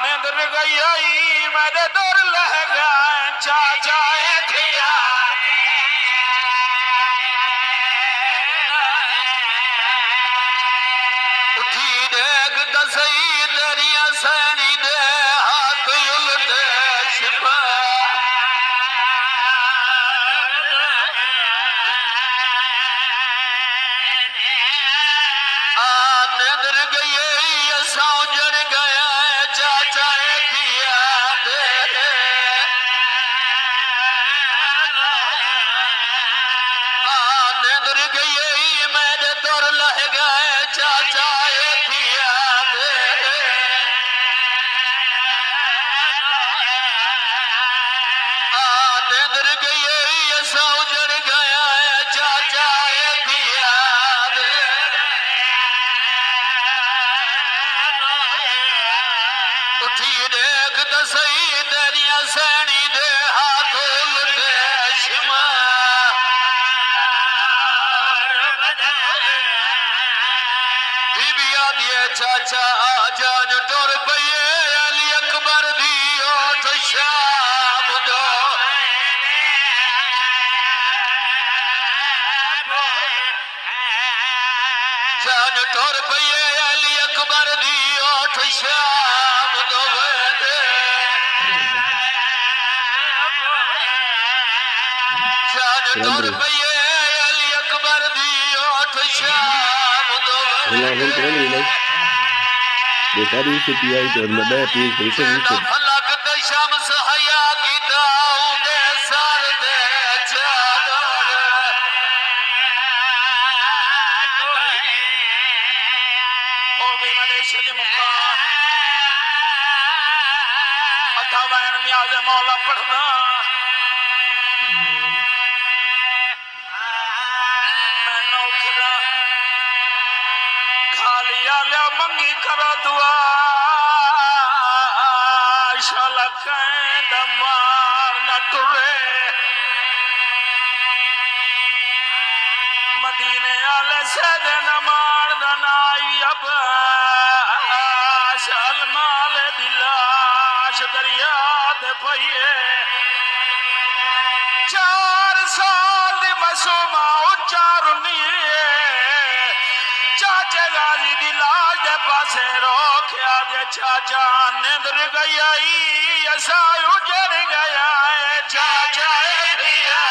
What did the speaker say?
निंद्र गई मेरे दर लह गया चाचा थिया उठी देख दसई दरिया सैनी दे हाथ उलटे शिपा निंद्र गई सौजन गया चाचा थिया निंद्र गई मेरे दर लह गए चाचा थिया निंद्र गई सौजन गया चाचा थिया उठी देख दसई दरिया सैनी दे हाथ उलटे शिमा बीबिया दिए चाचा आजान टुर पइए अली अकबर दी ओठ शाम दो जान टुर पइए अली अकबर दी ओठ शाम दो जान टुर पइए अली अकबर दी ओठ शाम दो Dekari CPI dan nada PSI फलक ते शम्स हया की दाऊ दे सर दे चादर ओ भी मलेशिया के मुकाम अठावन म्याज मौला पढ़ना मैं नौकरा खालिया लिया मंगी करो दुआ शलक दमार न टुरे मदीने आले से नमार दनाई अब शल माल दिलाश दरिया दे पइए 4 साल दी मसूमा उच्चारुनी चाचे गाजी दी लाश दे पासे रोकिया दे चाचा निंद्र गई असा उजड़ गया चाचा थिया